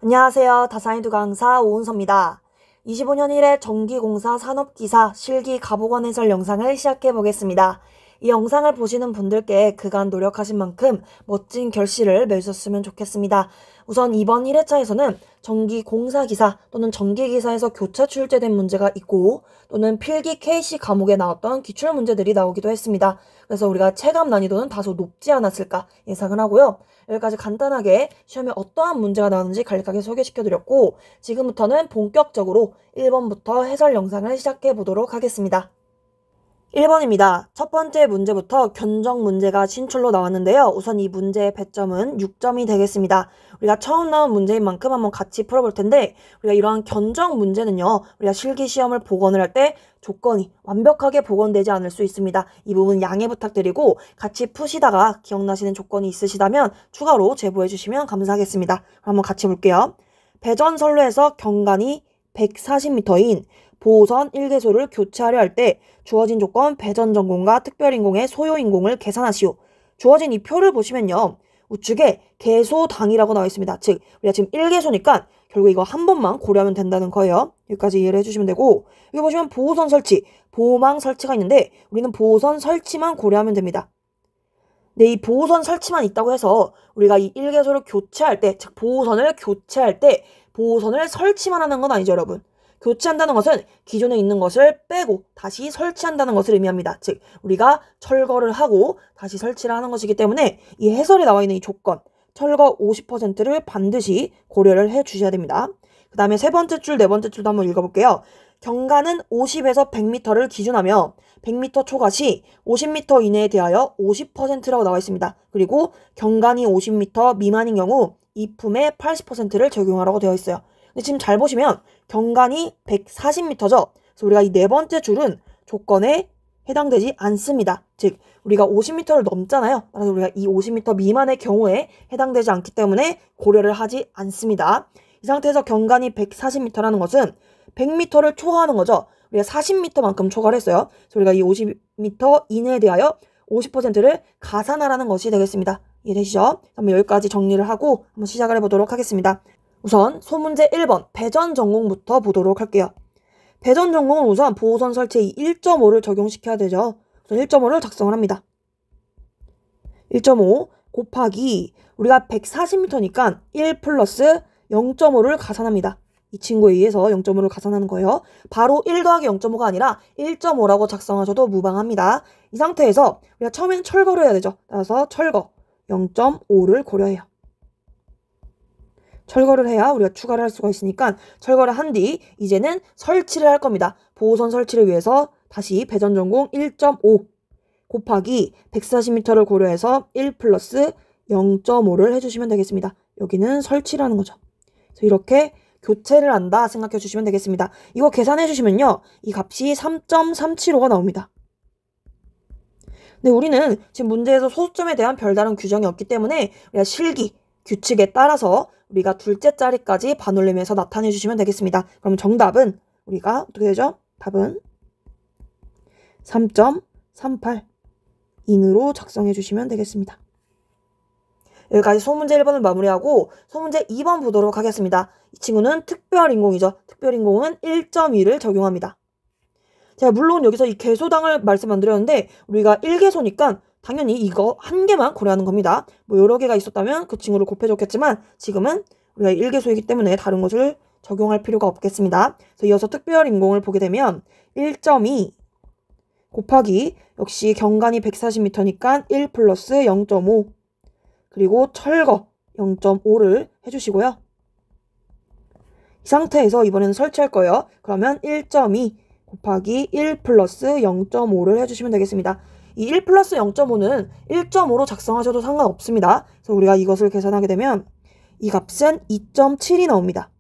안녕하세요. 다사이드 강사 오은서입니다. 25년 1회 전기공사 산업기사 실기 가보건 해설 영상을 시작해 보겠습니다. 이 영상을 보시는 분들께 그간 노력하신 만큼 멋진 결실을 맺으셨으면 좋겠습니다. 우선 이번 1회차에서는 전기공사기사 또는 전기기사에서 교차 출제된 문제가 있고 또는 필기 KC 과목에 나왔던 기출문제들이 나오기도 했습니다. 그래서 우리가 체감 난이도는 다소 높지 않았을까 예상을 하고요. 여기까지 간단하게 시험에 어떠한 문제가 나오는지 간략하게 소개시켜드렸고 지금부터는 본격적으로 1번부터 해설 영상을 시작해 보도록 하겠습니다. 1번입니다. 첫 번째 문제부터 견적 문제가 신출로 나왔는데요. 우선 이 문제의 배점은 6점이 되겠습니다. 우리가 처음 나온 문제인 만큼 한번 같이 풀어볼 텐데 우리가 이러한 견적 문제는요. 우리가 실기시험을 복원을 할 때 조건이 완벽하게 복원되지 않을 수 있습니다. 이 부분 양해 부탁드리고 같이 푸시다가 기억나시는 조건이 있으시다면 추가로 제보해 주시면 감사하겠습니다. 한번 같이 볼게요. 배전선로에서 경관이 140m인 보호선 1개소를 교체하려 할 때 주어진 조건 배전전공과 특별인공의 소요인공을 계산하시오. 주어진 이 표를 보시면요. 우측에 개소당이라고 나와 있습니다. 즉 우리가 지금 1개소니까 결국 이거 한 번만 고려하면 된다는 거예요. 여기까지 이해를 해주시면 되고 여기 보시면 보호선 설치, 보호망 설치가 있는데 우리는 보호선 설치만 고려하면 됩니다. 네, 이 보호선 설치만 있다고 해서 우리가 이 1개소를 교체할 때, 즉 보호선을 교체할 때 보호선을 설치만 하는 건 아니죠, 여러분. 교체한다는 것은 기존에 있는 것을 빼고 다시 설치한다는 것을 의미합니다. 즉 우리가 철거를 하고 다시 설치를 하는 것이기 때문에 이 해설에 나와 있는 이 조건 철거 50%를 반드시 고려를 해 주셔야 됩니다. 그 다음에 세 번째 줄, 네 번째 줄도 한번 읽어볼게요. 경관은 50에서 100m를 기준하며 100m 초과 시 50m 이내에 대하여 50%라고 나와 있습니다. 그리고 경관이 50m 미만인 경우 이품의 80%를 적용하라고 되어 있어요. 근데 지금 잘 보시면 경관이 140m죠. 그래서 우리가 이 네 번째 줄은 조건에 해당되지 않습니다. 즉 우리가 50m를 넘잖아요. 따라서 우리가 이 50m 미만의 경우에 해당되지 않기 때문에 고려를 하지 않습니다. 이 상태에서 경관이 140m라는 것은 100m를 초과하는 거죠. 우리가 40m만큼 초과를 했어요. 그래서 우리가 이 50m 이내에 대하여 50%를 가산하라는 것이 되겠습니다. 이해되시죠? 한번 여기까지 정리를 하고 한번 시작을 해보도록 하겠습니다. 우선 소문제 1번 배전 전공부터 보도록 할게요. 배전 전공은 우선 보호선 설치에 1.5를 적용시켜야 되죠. 우선 1.5를 작성을 합니다. 1.5 곱하기 우리가 140m니까 1 플러스 0.5를 가산합니다. 이 친구에 의해서 0.5를 가산하는 거예요. 바로 1 더하기 0.5가 아니라 1.5라고 작성하셔도 무방합니다. 이 상태에서 우리가 처음에는 철거를 해야 되죠. 따라서 철거 0.5를 고려해요. 철거를 해야 우리가 추가를 할 수가 있으니까 철거를 한 뒤 이제는 설치를 할 겁니다. 보호선 설치를 위해서 다시 배전전공 1.5 곱하기 140m를 고려해서 1 플러스 0.5를 해주시면 되겠습니다. 여기는 설치라는 거죠. 그래서 이렇게 교체를 한다 생각해 주시면 되겠습니다. 이거 계산해 주시면요. 이 값이 3.375가 나옵니다. 근데 우리는 지금 문제에서 소수점에 대한 별다른 규정이 없기 때문에 우리가 실기 규칙에 따라서 우리가 둘째 자리까지 반올림해서 나타내 주시면 되겠습니다. 그럼 정답은 우리가 어떻게 되죠? 답은 3.38인으로 작성해 주시면 되겠습니다. 여기까지 소문제 1번을 마무리하고 소문제 2번 보도록 하겠습니다. 이 친구는 특별인공이죠. 특별인공은 1.2를 적용합니다. 제가 물론 여기서 이 개소당을 말씀 안 드렸는데 우리가 1개소니까 당연히 이거 한 개만 고려하는 겁니다. 뭐 여러 개가 있었다면 그 친구를 곱해줬겠지만 지금은 우리가 1개소이기 때문에 다른 것을 적용할 필요가 없겠습니다. 그래서 이어서 특별인공을 보게 되면 1.2 곱하기 역시 경관이 140m니까 1 플러스 0.5 그리고 철거 0.5를 해주시고요. 이 상태에서 이번에는 설치할 거예요. 그러면 1.2 곱하기 1 플러스 0.5를 해주시면 되겠습니다. 이 1 플러스 0.5는 1.5로 작성하셔도 상관없습니다. 그래서 우리가 이것을 계산하게 되면 이 값은 2.7이 나옵니다.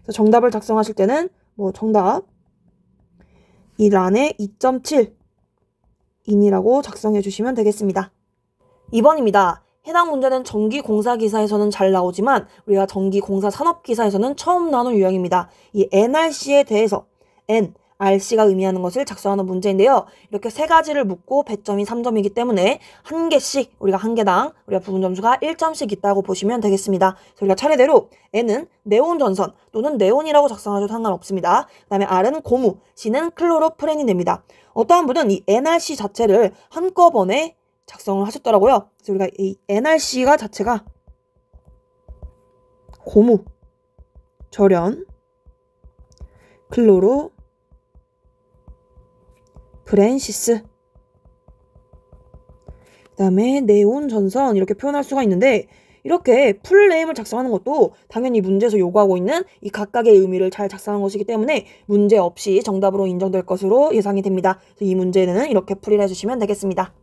그래서 정답을 작성하실 때는 정답 이 란에 2.7인이라고 작성해 주시면 되겠습니다. 2번입니다. 해당 문제는 전기공사기사에서는 잘 나오지만 우리가 전기공사 산업기사에서는 처음 나오는 유형입니다. 이 NRC에 대해서 N, RC가 의미하는 것을 작성하는 문제인데요. 이렇게 세 가지를 묻고 배점이 3점이기 때문에 한 개씩 우리가 한 개당 우리가 부분 점수가 1점씩 있다고 보시면 되겠습니다. 그래서 우리가 차례대로 N은 네온 전선 또는 네온이라고 작성하셔도 상관없습니다. 그 다음에 R은 고무, C는 클로로프렌이 됩니다. 어떠한 분은 이 NRC 자체를 한꺼번에 작성을 하셨더라고요. 그래서 우리가 이 NRC가 자체가 고무, 절연, 클로로, 프렌시스, 그 다음에 네온 전선 이렇게 표현할 수가 있는데 이렇게 풀네임을 작성하는 것도 당연히 문제에서 요구하고 있는 이 각각의 의미를 잘 작성한 것이기 때문에 문제 없이 정답으로 인정될 것으로 예상이 됩니다. 이 문제는 이렇게 풀이를 해주시면 되겠습니다.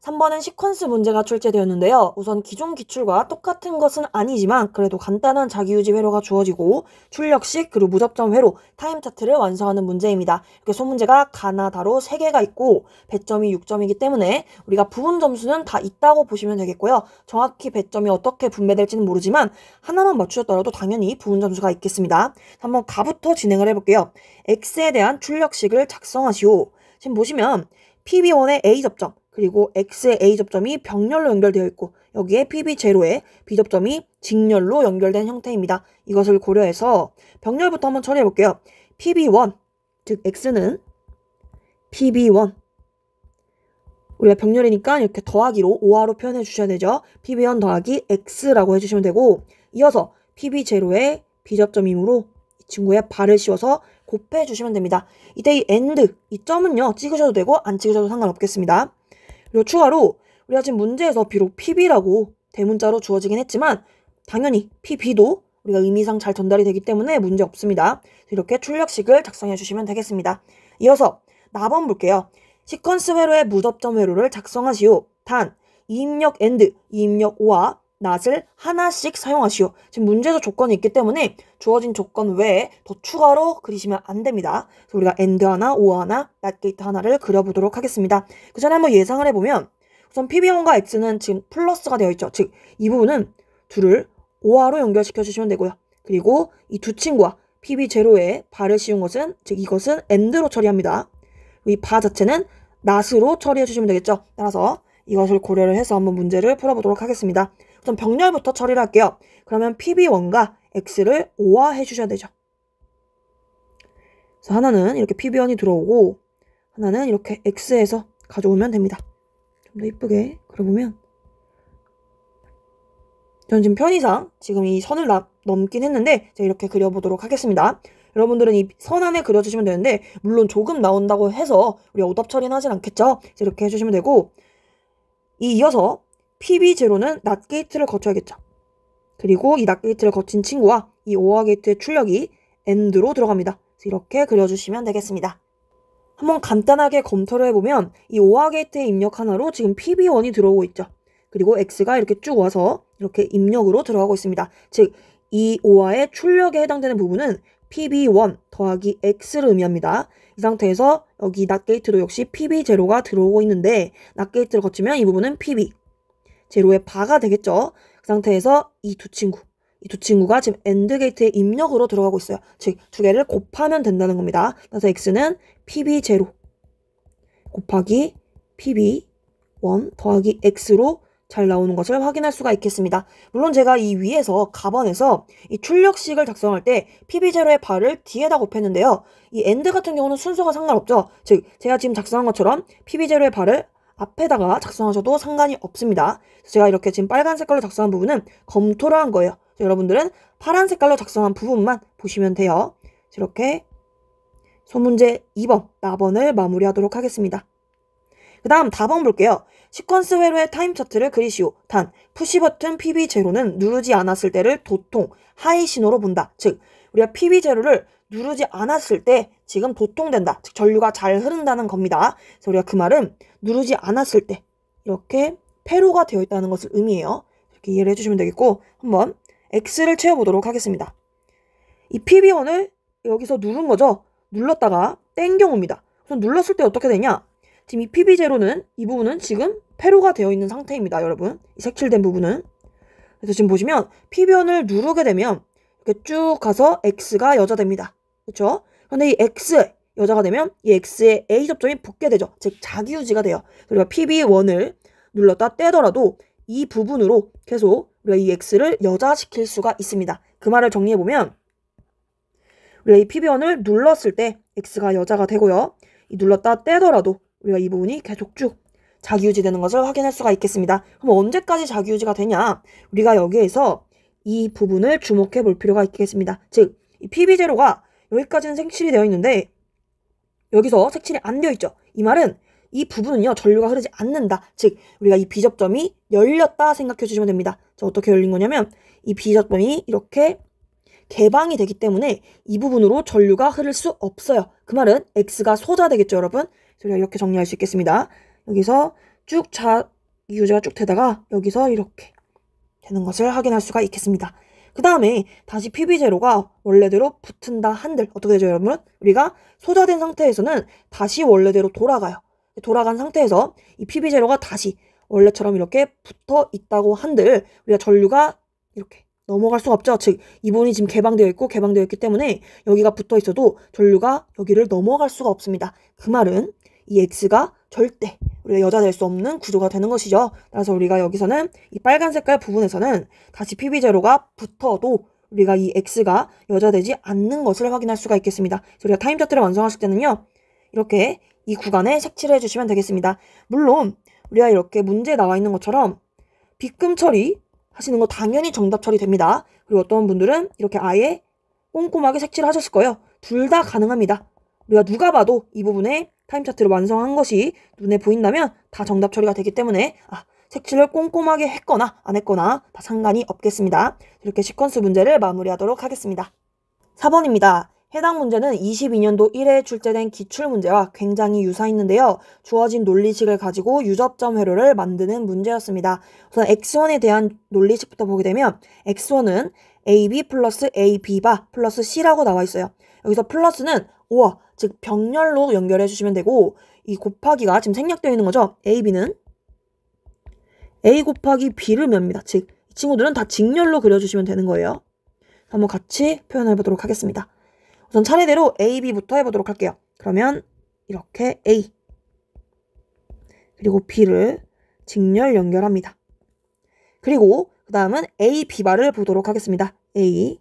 3번은 시퀀스 문제가 출제되었는데요. 우선 기존 기출과 똑같은 것은 아니지만 그래도 간단한 자기유지 회로가 주어지고 출력식 그리고 무접점 회로 타임 차트를 완성하는 문제입니다. 이렇게 소문제가 가나다로 3개가 있고 배점이 6점이기 때문에 우리가 부분 점수는 다 있다고 보시면 되겠고요. 정확히 배점이 어떻게 분배될지는 모르지만 하나만 맞추셨더라도 당연히 부분 점수가 있겠습니다. 한번 가부터 진행을 해볼게요. X에 대한 출력식을 작성하시오. 지금 보시면 PB1의 A접점 그리고 X의 A접점이 병렬로 연결되어 있고 여기에 PB0의 B접점이 직렬로 연결된 형태입니다. 이것을 고려해서 병렬부터 한번 처리해 볼게요. PB1, 즉 X는 PB1 우리가 병렬이니까 이렇게 더하기로 5화로 표현해 주셔야 되죠. PB1 더하기 X라고 해주시면 되고 이어서 PB0의 B접점이므로 이 친구에 발을 씌워서 곱해 주시면 됩니다. 이때 이 AND, 이 점은요 찍으셔도 되고 안 찍으셔도 상관없겠습니다. 그리고 추가로 우리가 지금 문제에서 비록 PB라고 대문자로 주어지긴 했지만 당연히 PB도 우리가 의미상 잘 전달이 되기 때문에 문제 없습니다. 이렇게 출력식을 작성해 주시면 되겠습니다. 이어서 나번 볼게요. 시퀀스 회로의 무접점 회로를 작성하시오. 단, 이입력 AND, 이입력 O와 낫을 하나씩 사용하시오. 지금 문제에서 조건이 있기 때문에 주어진 조건 외에 더 추가로 그리시면 안 됩니다. 그래서 우리가 AND 하나, OR 하나, 낫 게이트 하나를 그려보도록 하겠습니다. 그 전에 한번 예상을 해보면 우선 PB1과 X는 지금 플러스가 되어 있죠. 즉, 이 부분은 둘을 OR로 연결시켜 주시면 되고요. 그리고 이 두 친구와 PB0에 발을 씌운 것은, 즉 이것은 AND로 처리합니다. 이 바 자체는 낫으로 처리해 주시면 되겠죠. 따라서 이것을 고려를 해서 한번 문제를 풀어보도록 하겠습니다. 우선 병렬부터 처리를 할게요. 그러면 PB1과 X를 O화해 주셔야 되죠. 그래서 하나는 이렇게 PB1이 들어오고 하나는 이렇게 X에서 가져오면 됩니다. 좀 더 이쁘게 그려보면 저는 지금 편의상 지금 이 선을 넘긴 했는데 제가 이렇게 그려보도록 하겠습니다. 여러분들은 이 선 안에 그려주시면 되는데 물론 조금 나온다고 해서 우리가 오답 처리는 하진 않겠죠. 이렇게 해주시면 되고 이어서 PB0는 낫 게이트를 거쳐야겠죠. 그리고 이 낫 게이트를 거친 친구와 이 OR 게이트의 출력이 AND로 들어갑니다. 이렇게 그려주시면 되겠습니다. 한번 간단하게 검토를 해보면 이 OR 게이트의 입력 하나로 지금 PB1이 들어오고 있죠. 그리고 X가 이렇게 쭉 와서 이렇게 입력으로 들어가고 있습니다. 즉, 이 OR의 출력에 해당되는 부분은 PB1 더하기 X를 의미합니다. 이 상태에서 여기 낫 게이트도 역시 PB0가 들어오고 있는데 낫 게이트를 거치면 이 부분은 PB 제로의 바가 되겠죠. 그 상태에서 이 두 친구가 지금 AND 게이트의 입력으로 들어가고 있어요. 즉, 두 개를 곱하면 된다는 겁니다. 그래서 X는 PB0 곱하기 PB1 더하기 X로 잘 나오는 것을 확인할 수가 있겠습니다. 물론 제가 이 위에서 가번에서 이 출력식을 작성할 때 PB0의 바를 뒤에다 곱했는데요. 이 AND 같은 경우는 순서가 상관없죠. 즉, 제가 지금 작성한 것처럼 PB0의 바를 앞에다가 작성하셔도 상관이 없습니다. 제가 이렇게 지금 빨간 색깔로 작성한 부분은 검토를 한 거예요. 여러분들은 파란 색깔로 작성한 부분만 보시면 돼요. 이렇게 소문제 2번, 나번을 마무리하도록 하겠습니다. 그 다음 다번 볼게요. 시퀀스 회로의 타임 차트를 그리시오. 단, 푸시 버튼 PB0는 누르지 않았을 때를 도통, 하이 신호로 본다. 즉, 우리가 PB0를 누르지 않았을 때 지금 도통된다. 즉, 전류가 잘 흐른다는 겁니다. 그래서 우리가 그 말은 누르지 않았을 때 이렇게 폐로가 되어 있다는 것을 의미해요. 이렇게 이해를 해주시면 되겠고 한번 X를 채워보도록 하겠습니다. 이 PB1을 여기서 누른 거죠. 눌렀다가 땡겨옵니다. 우선 눌렀을 때 어떻게 되냐? 지금 이 PB0는 이 부분은 지금 폐로가 되어 있는 상태입니다. 여러분, 이 색칠된 부분은. 그래서 지금 보시면 PB1을 누르게 되면 이렇게 쭉 가서 X가 여자됩니다. 그렇죠? 근데 이 X, 여자가 되면 이 x에 a 접점이 붙게 되죠. 즉 자기유지가 돼요. 우리가 PB1을 눌렀다 떼더라도 이 부분으로 계속 우리가 이 x를 여자시킬 수가 있습니다. 그 말을 정리해보면 우리가 이 PB1을 눌렀을 때 x가 여자가 되고요. 이 눌렀다 떼더라도 우리가 이 부분이 계속 쭉 자기유지되는 것을 확인할 수가 있겠습니다. 그럼 언제까지 자기유지가 되냐? 우리가 여기에서 이 부분을 주목해 볼 필요가 있겠습니다. 즉, 이 PB0가 여기까지는 색칠이 되어 있는데 여기서 색칠이 안 되어 있죠. 이 말은 이 부분은요, 전류가 흐르지 않는다. 즉, 우리가 이 B접점이 열렸다 생각해 주시면 됩니다. 자, 어떻게 열린 거냐면 이 B접점이 이렇게 개방이 되기 때문에 이 부분으로 전류가 흐를 수 없어요. 그 말은 X가 소자되겠죠, 여러분? 그래서 우리가 이렇게 정리할 수 있겠습니다. 여기서 쭉 자기유지가 쭉 되다가 여기서 이렇게 되는 것을 확인할 수가 있겠습니다. 그 다음에 다시 PB0가 원래대로 붙은다 한들 어떻게 되죠, 여러분? 우리가 소자된 상태에서는 다시 원래대로 돌아가요. 돌아간 상태에서 이 PB0가 다시 원래처럼 이렇게 붙어 있다고 한들 우리가 전류가 이렇게 넘어갈 수가 없죠. 즉, 이 부분이 지금 개방되어 있기 때문에 여기가 붙어 있어도 전류가 여기를 넘어갈 수가 없습니다. 그 말은 이 X가 절대 우리가 여자 될 수 없는 구조가 되는 것이죠. 그래서 우리가 여기서는 이 빨간 색깔 부분에서는 다시 PB0가 붙어도 우리가 이 X가 여자 되지 않는 것을 확인할 수가 있겠습니다. 그래서 우리가 타임 차트를 완성하실 때는요, 이렇게 이 구간에 색칠을 해주시면 되겠습니다. 물론 우리가 이렇게 문제에 나와 있는 것처럼 빗금 처리 하시는 거 당연히 정답 처리됩니다. 그리고 어떤 분들은 이렇게 아예 꼼꼼하게 색칠을 하셨을 거예요. 둘 다 가능합니다. 우리가 누가 봐도 이 부분에 타임 차트를 완성한 것이 눈에 보인다면 다 정답 처리가 되기 때문에 색칠을 꼼꼼하게 했거나 안 했거나 다 상관이 없겠습니다. 이렇게 시퀀스 문제를 마무리하도록 하겠습니다. 4번입니다. 해당 문제는 22년도 1회에 출제된 기출문제와 굉장히 유사했는데요. 주어진 논리식을 가지고 유접점 회로를 만드는 문제였습니다. 우선 x1에 대한 논리식부터 보게 되면 x1은 ab 플러스 ab바 플러스 c라고 나와 있어요. 여기서 플러스는 5와 즉 병렬로 연결해 주시면 되고 이 곱하기가 지금 생략되어 있는 거죠. ab는 a 곱하기 b를 맵니다. 즉 이 친구들은 다 직렬로 그려주시면 되는 거예요. 한번 같이 표현해 보도록 하겠습니다. 우선 차례대로 A, B부터 해보도록 할게요. 그러면 이렇게 A 그리고 B를 직렬 연결합니다. 그리고 그 다음은 A, B바를 보도록 하겠습니다. A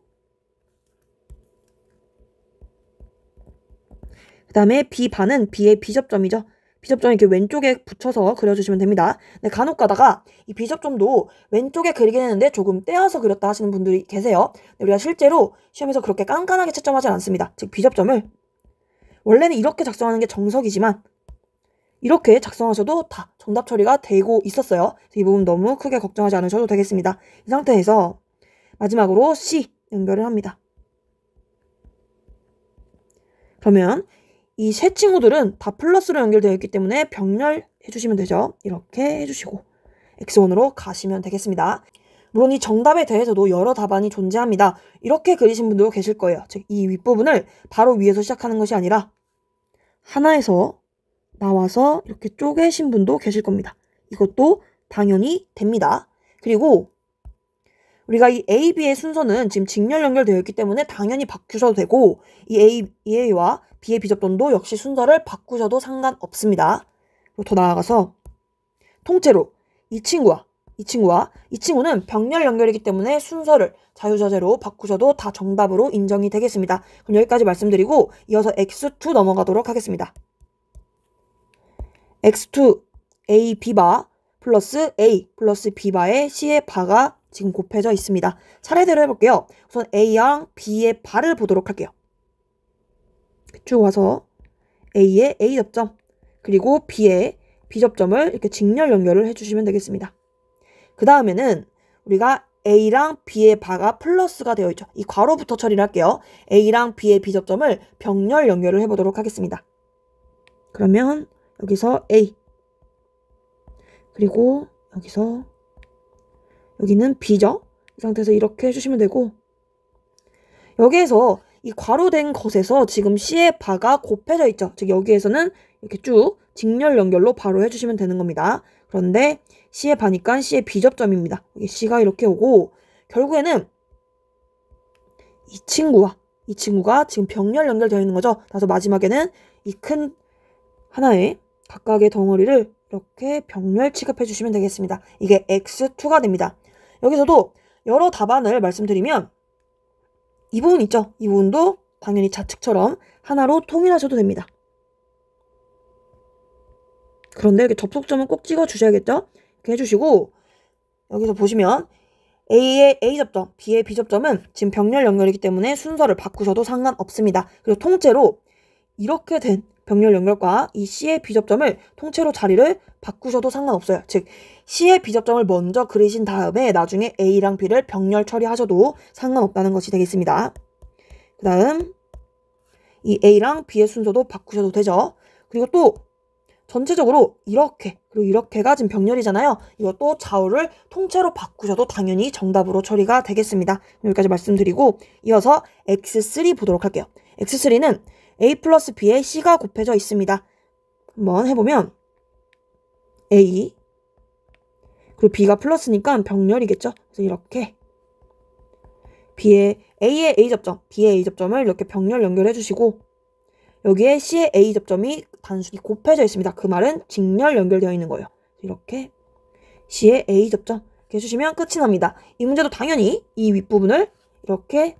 그 다음에 B바는 B의 B접점이죠. B접점 이렇게 왼쪽에 붙여서 그려주시면 됩니다. 근데 간혹 가다가 이 B접점도 왼쪽에 그리긴 했는데 조금 떼어서 그렸다 하시는 분들이 계세요. 근데 우리가 실제로 시험에서 그렇게 깐깐하게 채점하지 않습니다. 즉 B접점을 원래는 이렇게 작성하는 게 정석이지만 이렇게 작성하셔도 다 정답 처리가 되고 있었어요. 이 부분 너무 크게 걱정하지 않으셔도 되겠습니다. 이 상태에서 마지막으로 C 연결을 합니다. 그러면 이 세 친구들은 다 플러스로 연결되어 있기 때문에 병렬 해주시면 되죠. 이렇게 해주시고 X1으로 가시면 되겠습니다. 물론 이 정답에 대해서도 여러 답안이 존재합니다. 이렇게 그리신 분도 계실 거예요. 즉, 이 윗부분을 바로 위에서 시작하는 것이 아니라 하나에서 나와서 이렇게 쪼개신 분도 계실 겁니다. 이것도 당연히 됩니다. 그리고 우리가 이 A, B의 순서는 지금 직렬 연결되어 있기 때문에 당연히 바꾸셔도 되고 이 A와 B의 B접점도 역시 순서를 바꾸셔도 상관없습니다. 그리고 더 나아가서 통째로 이 친구는 병렬 연결이기 때문에 순서를 자유자재로 바꾸셔도 다 정답으로 인정이 되겠습니다. 그럼 여기까지 말씀드리고 이어서 X2 넘어가도록 하겠습니다. X2 A, B바 플러스 A 플러스 B바의 C의 바가 지금 곱해져 있습니다. 차례대로 해볼게요. 우선 A랑 B의 바를 보도록 할게요. 쭉 와서 A의 A접점 그리고 B의 B접점을 이렇게 직렬 연결을 해주시면 되겠습니다. 그 다음에는 우리가 A랑 B의 바가 플러스가 되어 있죠. 이 괄호부터 처리를 할게요. A랑 B의 B접점을 병렬 연결을 해보도록 하겠습니다. 그러면 여기서 A 그리고 여기는 B죠. 이 상태에서 이렇게 해주시면 되고 여기에서 이 괄호된 것에서 지금 C의 바가 곱해져 있죠. 즉 여기에서는 이렇게 쭉 직렬 연결로 바로 해주시면 되는 겁니다. 그런데 C의 바니까 C의 B접점입니다. 여기 C가 이렇게 오고 결국에는 이 이 친구가 지금 병렬 연결되어 있는 거죠. 그래서 마지막에는 이 큰 하나의 각각의 덩어리를 이렇게 병렬 취급해 주시면 되겠습니다. 이게 X2가 됩니다. 여기서도 여러 답안을 말씀드리면 이 부분 있죠? 이 부분도 당연히 좌측처럼 하나로 통일하셔도 됩니다. 그런데 이렇게 접속점은 꼭 찍어 주셔야겠죠? 이렇게 해주시고 여기서 보시면 A의 A접점, B의 B접점은 지금 병렬 연결이기 때문에 순서를 바꾸셔도 상관없습니다. 그리고 통째로 이렇게 된 병렬 연결과 이 C의 B접점을 통째로 자리를 바꾸셔도 상관없어요. 즉 C의 B접점을 먼저 그리신 다음에 나중에 A랑 B를 병렬 처리하셔도 상관없다는 것이 되겠습니다. 그 다음 이 A랑 B의 순서도 바꾸셔도 되죠. 그리고 또 전체적으로 이렇게 그리고 이렇게가 지금 병렬이잖아요. 이것도 좌우를 통째로 바꾸셔도 당연히 정답으로 처리가 되겠습니다. 여기까지 말씀드리고 이어서 X3 보도록 할게요. X3는 A 플러스 B에 C가 곱해져 있습니다. 한번 해보면 A 그리고 B가 플러스니까 병렬이겠죠. 그래서 이렇게 A의 A접점, B의 A접점을 이렇게 병렬 연결해 주시고 여기에 C의 A접점이 단순히 곱해져 있습니다. 그 말은 직렬 연결되어 있는 거예요. 이렇게 C의 A접점 이렇게 해주시면 끝이 납니다. 이 문제도 당연히 이 윗부분을 이렇게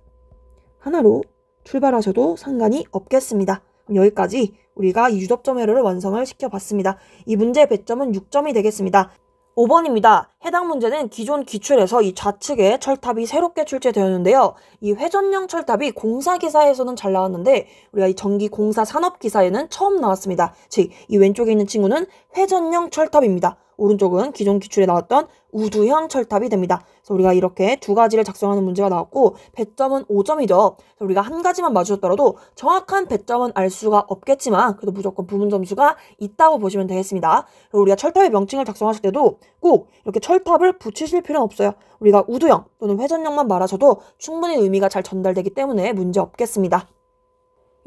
하나로 출발하셔도 상관이 없겠습니다. 그럼 여기까지 우리가 이 유접점 회로를 완성을 시켜봤습니다. 이 문제의 배점은 6점이 되겠습니다. 5번입니다. 해당 문제는 기존 기출에서 이 좌측에 철탑이 새롭게 출제되었는데요. 이 회전형 철탑이 공사기사에서는 잘 나왔는데 우리가 이 전기공사 산업기사에는 처음 나왔습니다. 즉, 이 왼쪽에 있는 친구는 회전형 철탑입니다. 오른쪽은 기존 기출에 나왔던 우두형 철탑이 됩니다. 그래서 우리가 이렇게 두 가지를 작성하는 문제가 나왔고 배점은 5점이죠. 그래서 우리가 한 가지만 맞추셨더라도 정확한 배점은 알 수가 없겠지만 그래도 무조건 부분 점수가 있다고 보시면 되겠습니다. 그리고 우리가 철탑의 명칭을 작성하실 때도 꼭 이렇게 철탑을 붙이실 필요는 없어요. 우리가 우두형 또는 회전형만 말하셔도 충분히 의미가 잘 전달되기 때문에 문제 없겠습니다.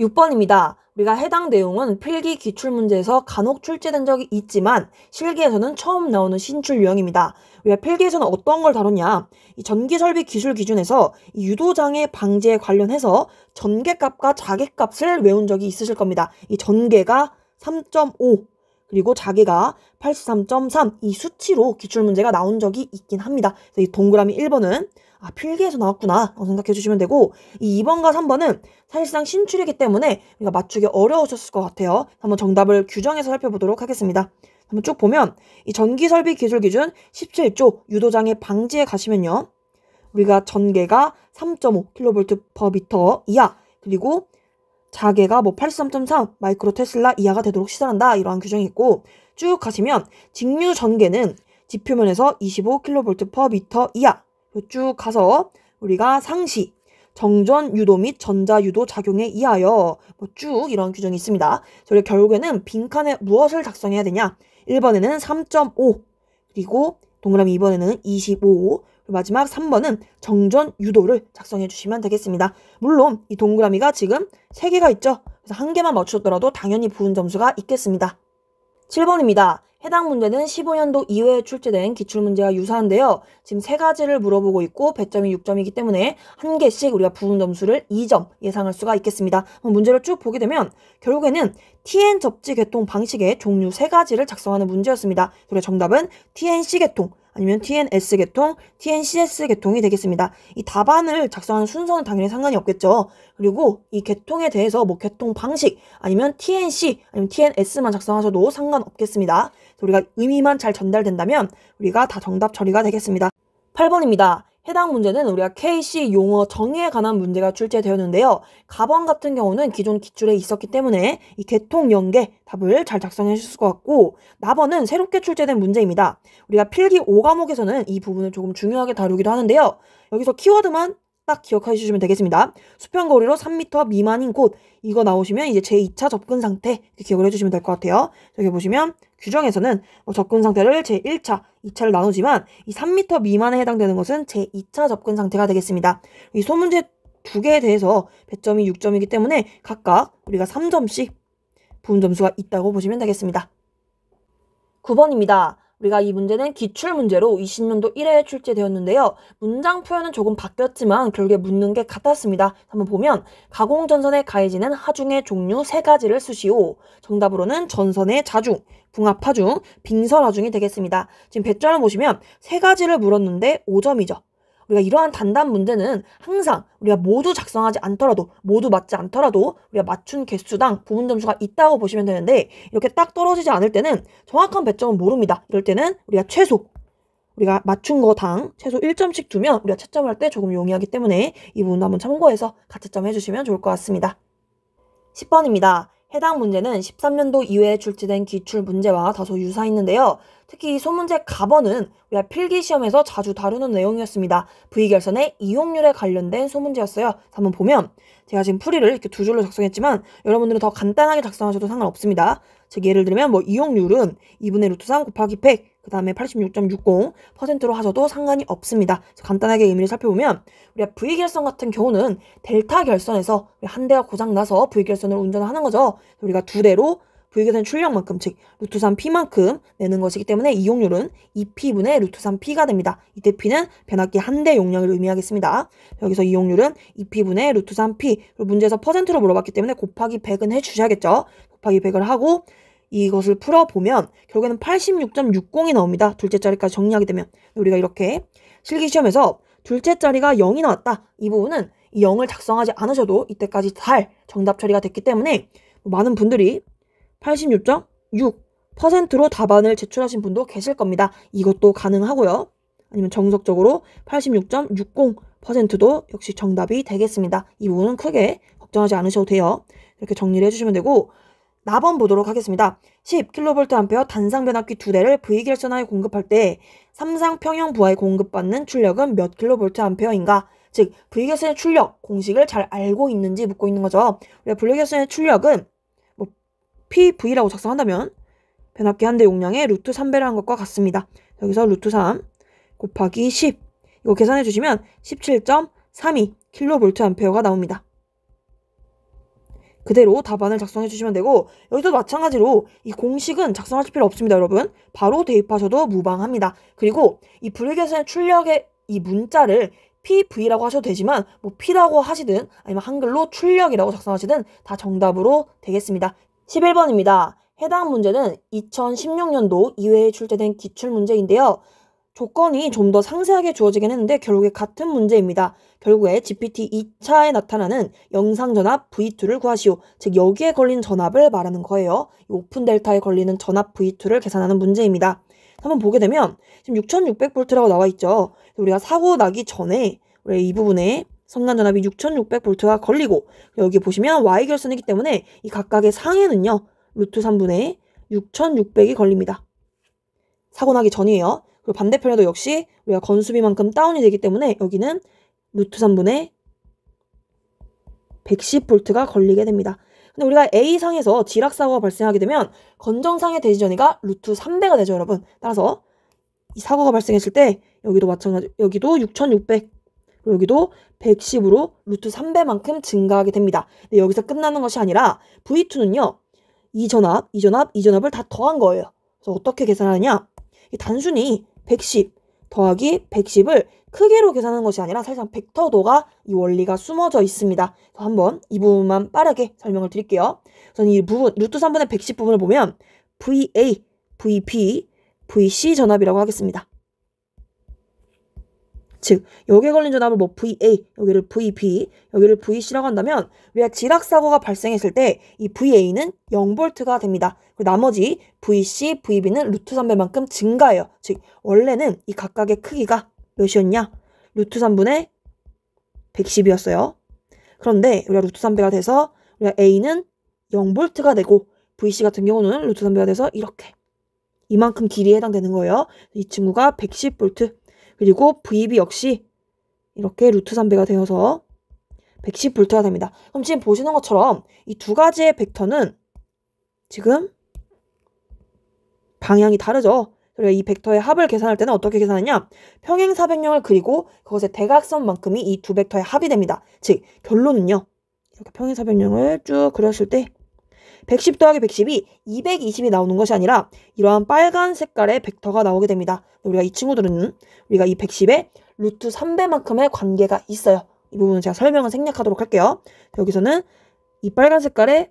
6번입니다. 우리가 해당 내용은 필기 기출문제에서 간혹 출제된 적이 있지만 실기에서는 처음 나오는 신출 유형입니다. 우리가 필기에서는 어떤 걸 다뤘냐? 이 전기설비 기술 기준에서 이 유도장애 방지에 관련해서 전개값과 자개값을 외운 적이 있으실 겁니다. 이 전개가 3.5 그리고 자개가 83.3 이 수치로 기출문제가 나온 적이 있긴 합니다. 그래서 이 동그라미 1번은 필기에서 나왔구나 생각해 주시면 되고 이 2번과 3번은 사실상 신출이기 때문에 우리가 맞추기 어려우셨을 것 같아요. 한번 정답을 규정해서 살펴보도록 하겠습니다. 한번 쭉 보면 이 전기설비 기술 기준 17조 유도장애 방지에 가시면요. 우리가 전개가 3.5kV/m 이하 그리고 자개가 83.3 마이크로 테슬라 이하가 되도록 시설한다 이러한 규정이 있고 쭉 가시면 직류 전개는 지표면에서 25kV/m 이하 쭉 가서 우리가 상시, 정전 유도 및 전자 유도 작용에 의하여 쭉 이런 규정이 있습니다. 저희 결국에는 빈칸에 무엇을 작성해야 되냐? 1번에는 3.5 그리고 동그라미 2번에는 25 그리고 마지막 3번은 정전 유도를 작성해 주시면 되겠습니다. 물론 이 동그라미가 지금 3개가 있죠. 그래서 한 개만 맞추셨더라도 당연히 부분 점수가 있겠습니다. 7번입니다. 해당 문제는 15년도 이외에 출제된 기출문제와 유사한데요. 지금 3가지를 물어보고 있고 배점이 6점이기 때문에 한 개씩 우리가 부분 점수를 2점 예상할 수가 있겠습니다. 문제를 쭉 보게 되면 결국에는 TN 접지 계통 방식의 종류 3가지를 작성하는 문제였습니다. 그래서 정답은 TNC 계통 아니면 TNS 계통, TNCS 계통이 되겠습니다. 이 답안을 작성하는 순서는 당연히 상관이 없겠죠. 그리고 이 계통에 대해서 계통 방식 아니면 TNC 아니면 TNS만 작성하셔도 상관없겠습니다. 우리가 의미만 잘 전달된다면 우리가 다 정답 처리가 되겠습니다. 8번입니다. 해당 문제는 우리가 KC 용어 정의에 관한 문제가 출제되었는데요. 가번 같은 경우는 기존 기출에 있었기 때문에 이 계통 연계 답을 잘 작성해 주실 것 같고 나번은 새롭게 출제된 문제입니다. 우리가 필기 5과목에서는 이 부분을 조금 중요하게 다루기도 하는데요. 여기서 키워드만 딱 기억해 주시면 되겠습니다. 수평거리로 3m 미만인 곳 이거 나오시면 이제 제2차 접근 상태 기억을 해주시면 될 것 같아요. 여기 보시면 규정에서는 접근 상태를 제1차, 2차를 나누지만 이 3m 미만에 해당되는 것은 제2차 접근 상태가 되겠습니다. 이 소문제 2개에 대해서 배점이 6점이기 때문에 각각 우리가 3점씩 부분 점수가 있다고 보시면 되겠습니다. 9번입니다. 우리가 이 문제는 기출문제로 20년도 1회에 출제되었는데요. 문장 표현은 조금 바뀌었지만 결국에 묻는 게 같았습니다. 한번 보면 가공전선에 가해지는 하중의 종류 3가지를 쓰시오. 정답으로는 전선의 자중, 붕합하중, 빙설하중이 되겠습니다. 지금 배점을 보시면 3가지를 물었는데 5점이죠. 우리가 이러한 단답 문제는 항상 우리가 모두 작성하지 않더라도, 모두 맞지 않더라도 우리가 맞춘 개수당 부분 점수가 있다고 보시면 되는데, 이렇게 딱 떨어지지 않을 때는 정확한 배점은 모릅니다. 이럴 때는 우리가 최소, 우리가 맞춘 거당 최소 1점씩 두면 우리가 채점할 때 조금 용이하기 때문에 이 부분도 한번 참고해서 가채점 해주시면 좋을 것 같습니다. 10번입니다. 해당 문제는 13년도 이외에 출제된 기출 문제와 다소 유사했는데요. 특히 이 소문제 가번은 우리가 필기시험에서 자주 다루는 내용이었습니다. V결선의 이용률에 관련된 소문제였어요. 한번 보면 제가 지금 풀이를 이렇게 2줄로 작성했지만 여러분들은 더 간단하게 작성하셔도 상관없습니다. 즉 예를 들면 이용률은 2분의 루트 3 곱하기 100, 그 다음에 86.60%로 하셔도 상관이 없습니다. 간단하게 의미를 살펴보면 우리가 V결선 같은 경우는 델타 결선에서 한 대가 고장나서 V결선을 운전을 하는 거죠. 우리가 2대로 V결선 출력만큼, 즉 루트 3P만큼 내는 것이기 때문에 이용률은 2P분의 루트 3P가 됩니다. 이때 P는 변압기 한 대 용량을 의미하겠습니다. 여기서 이용률은 2P분의 루트 3P, 그리고 문제에서 퍼센트로 물어봤기 때문에 곱하기 100은 해주셔야겠죠. 곱하기 100을 하고 이것을 풀어보면 결국에는 86.60이 나옵니다. 둘째 자리까지 정리하게 되면. 우리가 이렇게 실기시험에서 둘째 자리가 0이 나왔다. 이 부분은 이 0을 작성하지 않으셔도 이때까지 잘 정답 처리가 됐기 때문에 많은 분들이 86.6%로 답안을 제출하신 분도 계실 겁니다. 이것도 가능하고요. 아니면 정석적으로 86.60%도 역시 정답이 되겠습니다. 이 부분은 크게 걱정하지 않으셔도 돼요. 이렇게 정리를 해주시면 되고, 4번 보도록 하겠습니다. 10kVA 단상 변압기 2대를 V결선하에 공급할 때 삼상 평형 부하에 공급받는 출력은 몇 kVA인가? 즉 V결선의 출력 공식을 잘 알고 있는지 묻고 있는 거죠. 우리가 V결선의 출력은 PV라고 작성한다면 변압기 한 대 용량의 루트 3배를 한 것과 같습니다. 여기서 루트 3 곱하기 10, 이거 계산해 주시면 17.32kVA가 나옵니다. 그대로 답안을 작성해 주시면 되고, 여기도 마찬가지로 이 공식은 작성하실 필요 없습니다. 여러분 바로 대입하셔도 무방합니다. 그리고 이 V결선의 출력의 이 문자를 PV라고 하셔도 되지만 P라고 하시든 아니면 한글로 출력이라고 작성하시든 다 정답으로 되겠습니다. 11번입니다. 해당 문제는 2016년도 2회에 출제된 기출문제인데요. 조건이 좀 더 상세하게 주어지긴 했는데 결국에 같은 문제입니다. 결국에 GPT 2차에 나타나는 영상전압 V2를 구하시오. 즉 여기에 걸린 전압을 말하는 거예요. 오픈 델타에 걸리는 전압 V2를 계산하는 문제입니다. 한번 보게 되면 지금 6600V라고 나와 있죠. 우리가 사고 나기 전에 우리 이 부분에 선간 전압이 6600V가 걸리고, 여기 보시면 Y결선이기 때문에 이 각각의 상에는요 루트 3분의 6600이 걸립니다. 사고 나기 전이에요. 그리고 반대편에도 역시 우리가 건수비만큼 다운이 되기 때문에 여기는 루트 3분의 110V가 걸리게 됩니다. 근데 우리가 A상에서 지락사고가 발생하게 되면 건정상의 대지전이가 루트 3배가 되죠, 여러분. 따라서 이 사고가 발생했을 때 여기도 마찬가지, 여기도 6600, 그리고 여기도 110으로 루트 3배만큼 증가하게 됩니다. 근데 여기서 끝나는 것이 아니라 V2는요, 이 전압을 다 더한 거예요. 그래서 어떻게 계산하느냐? 단순히 110 더하기 110을 크게로 계산하는 것이 아니라 사실상 벡터도가 이 원리가 숨어져 있습니다. 한번 이 부분만 빠르게 설명을 드릴게요. 우선 이 부분 루트 3분의 110 부분을 보면 VA, VP, VC 전압이라고 하겠습니다. 즉 여기에 걸린 전압을 VA, 여기를 VP, 여기를 VC라고 한다면 우리가 지락사고가 발생했을 때 이 VA는 0V가 됩니다. 그리고 나머지 VC, VB는 루트 3배만큼 증가해요. 즉 원래는 이 각각의 크기가 몇이었냐? 루트 3분의 110이었어요. 그런데 우리가 루트 3배가 돼서 우리가 A는 0V가 되고 VC 같은 경우는 루트 3배가 돼서 이렇게 이만큼 길이에 해당되는 거예요. 이 친구가 110V, 그리고 VB 역시 이렇게 루트 3배가 되어서 110V가 됩니다. 그럼 지금 보시는 것처럼 이 두 가지의 벡터는 지금 방향이 다르죠. 그리고 이 벡터의 합을 계산할 때는 어떻게 계산하냐? 평행사변형을 그리고 그것의 대각선만큼이 이 두 벡터의 합이 됩니다. 즉 결론은요, 이렇게 평행사변형을 쭉 그렸을 때 110 더하기 110이 220이 나오는 것이 아니라 이러한 빨간 색깔의 벡터가 나오게 됩니다. 우리가 이 친구들은 우리가 이 110에 루트 3배만큼의 관계가 있어요. 이 부분은 제가 설명을 생략하도록 할게요. 여기서는 이 빨간 색깔의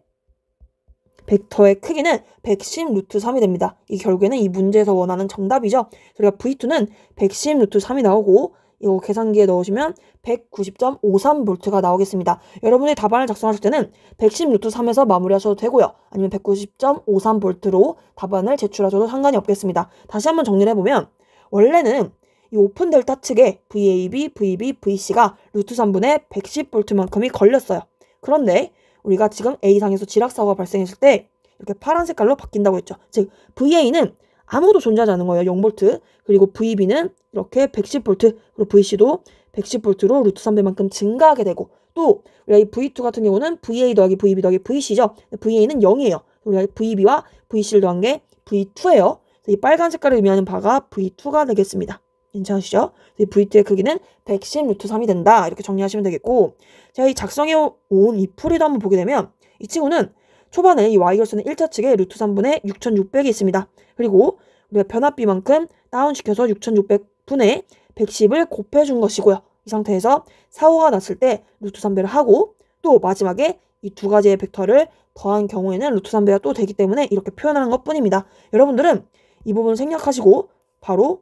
벡터의 크기는 110 루트 3이 됩니다. 이 결국에는 이 문제에서 원하는 정답이죠. 우리가 V2는 110 루트 3이 나오고 이거 계산기에 넣으시면 190.53V가 나오겠습니다. 여러분이 답안을 작성하실 때는 110 루트 3에서 마무리하셔도 되고요. 아니면 190.53V로 답안을 제출하셔도 상관이 없겠습니다. 다시 한번 정리를 해보면 원래는 이 오픈 델타 측에 VAB, VB, VC가 루트 3분의 110V만큼이 걸렸어요. 그런데 우리가 지금 A상에서 지락사고가 발생했을 때 이렇게 파란 색깔로 바뀐다고 했죠. 즉 VA는 아무것도 존재하지 않는 거예요. 0V. 그리고 VB는 이렇게 110V, 그리고 VC도 110V로 루트 3배만큼 증가하게 되고 또 우리가 이 V2 같은 경우는 VA 더하기 VB 더하기 VC죠. VA는 0이에요. 우리가 VB와 VC를 더한 게 V2예요. 이 빨간 색깔을 의미하는 바가 V2가 되겠습니다. 괜찮으시죠? 이 V2의 크기는 110 루트 3이 된다. 이렇게 정리하시면 되겠고 제가 이 작성해 온 이 풀이도 한번 보게 되면 이 친구는 초반에 이 Y결선의 1차 측에 루트 3분의 6600이 있습니다. 그리고 우리가 변압비만큼 다운시켜서 6600분의 110을 곱해준 것이고요. 이 상태에서 사고가 났을 때 루트 3배를 하고 또 마지막에 이 두 가지의 벡터를 더한 경우에는 루트 3배가 또 되기 때문에 이렇게 표현하는 것 뿐입니다. 여러분들은 이 부분을 생략하시고 바로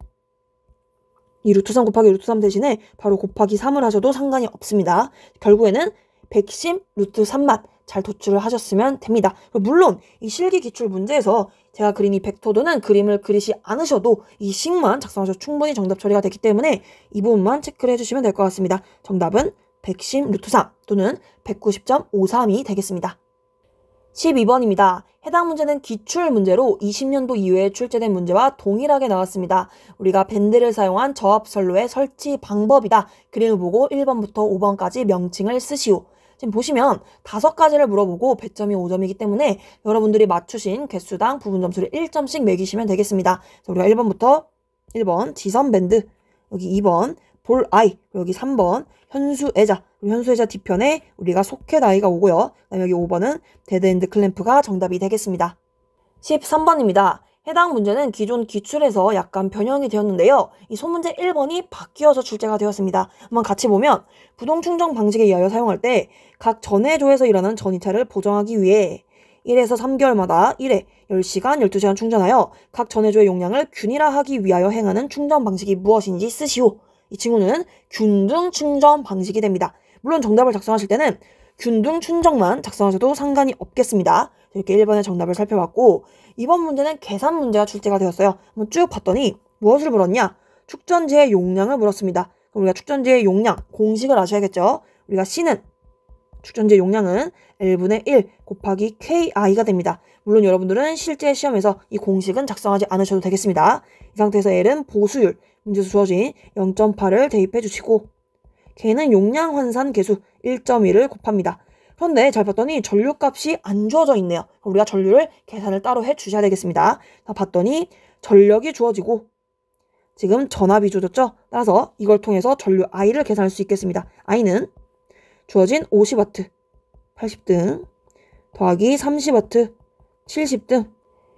이 루트 3 곱하기 루트 3 대신에 바로 곱하기 3을 하셔도 상관이 없습니다. 결국에는 110 루트 3만 잘 도출을 하셨으면 됩니다. 물론 이 실기 기출 문제에서 제가 그린 이 벡터도는 그림을 그리지 않으셔도 이 식만 작성하셔도 충분히 정답 처리가 되기 때문에 이 부분만 체크를 해주시면 될 것 같습니다. 정답은 110 루트 3 또는 190.53이 되겠습니다. 12번입니다. 해당 문제는 기출 문제로 20년도 이후에 출제된 문제와 동일하게 나왔습니다. 우리가 밴드를 사용한 저압선로의 설치 방법이다. 그림을 보고 1번부터 5번까지 명칭을 쓰시오. 지금 보시면 5가지를 물어보고 배점이 5점이기 때문에 여러분들이 맞추신 개수당 부분 점수를 1점씩 매기시면 되겠습니다. 우리가 1번부터 1번 지선 밴드, 여기 2번 볼 아이, 여기 3번 현수애자, 현수애자 뒤편에 우리가 소켓 아이가 오고요. 그다음에 여기 5번은 데드엔드 클램프가 정답이 되겠습니다. 13번입니다. 해당 문제는 기존 기출에서 약간 변형이 되었는데요. 이 소문제 1번이 바뀌어서 출제가 되었습니다. 한번 같이 보면 부동 충전 방식에 의하여 사용할 때 각 전해조에서 일어나는 전이차를 보정하기 위해 1에서 3개월마다 1회 10시간, 12시간 충전하여 각 전해조의 용량을 균일화하기 위하여 행하는 충전 방식이 무엇인지 쓰시오. 이 친구는 균등 충전 방식이 됩니다. 물론 정답을 작성하실 때는 균등 충전만 작성하셔도 상관이 없겠습니다. 이렇게 1번의 정답을 살펴봤고 2번 문제는 계산 문제가 출제가 되었어요. 한번 쭉 봤더니 무엇을 물었냐? 축전지의 용량을 물었습니다. 그럼 우리가 축전지의 용량 공식을 아셔야겠죠? 우리가 C는 축전지의 용량은 L분의 1 곱하기 KI가 됩니다. 물론 여러분들은 실제 시험에서 이 공식은 작성하지 않으셔도 되겠습니다. 이 상태에서 L은 보수율, 문제에서 주어진 0.8을 대입해 주시고 K는 용량 환산 계수 1.1을 곱합니다. 그런데 잘 봤더니 전류값이 안 주어져 있네요. 우리가 전류를 계산을 따로 해 주셔야 되겠습니다. 봤더니 전력이 주어지고 지금 전압이 주어졌죠? 따라서 이걸 통해서 전류 I를 계산할 수 있겠습니다. I는 주어진 50W 80등 더하기 30W 70등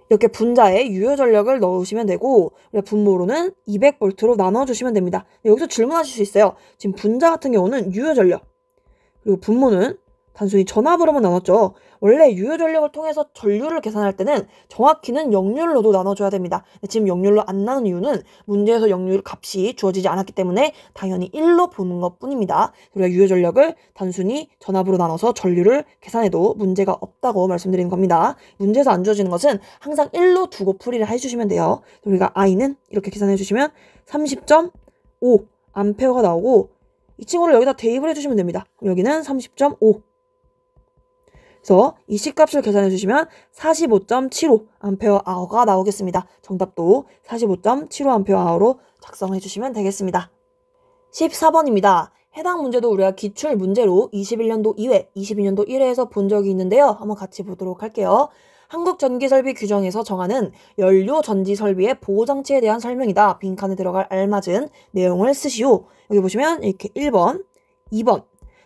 이렇게 분자에 유효 전력을 넣으시면 되고 분모로는 200V로 나눠주시면 됩니다. 여기서 질문하실 수 있어요. 지금 분자 같은 경우는 유효 전력 그리고 분모는 단순히 전압으로만 나눴죠. 원래 유효 전력을 통해서 전류를 계산할 때는 정확히는 역률로도 나눠줘야 됩니다. 지금 역률로 안 나눈 이유는 문제에서 역률 값이 주어지지 않았기 때문에 당연히 1로 보는 것 뿐입니다. 우리가 유효 전력을 단순히 전압으로 나눠서 전류를 계산해도 문제가 없다고 말씀드리는 겁니다. 문제에서 안 주어지는 것은 항상 1로 두고 풀이를 해주시면 돼요. 우리가 I는 이렇게 계산해 주시면 30.5 암페어가 나오고 이 친구를 여기다 대입을 해주시면 됩니다. 여기는 30.5 그래서 이 C값을 계산해 주시면 45.75 암페어 아워가 나오겠습니다. 정답도 45.75 암페어 아워로 작성해 주시면 되겠습니다. 14번입니다. 해당 문제도 우리가 기출 문제로 21년도 2회, 22년도 1회에서 본 적이 있는데요. 한번 같이 보도록 할게요. 한국전기설비 규정에서 정하는 연료전지설비의 보호장치에 대한 설명이다. 빈칸에 들어갈 알맞은 내용을 쓰시오. 여기 보시면 이렇게 1번, 2번,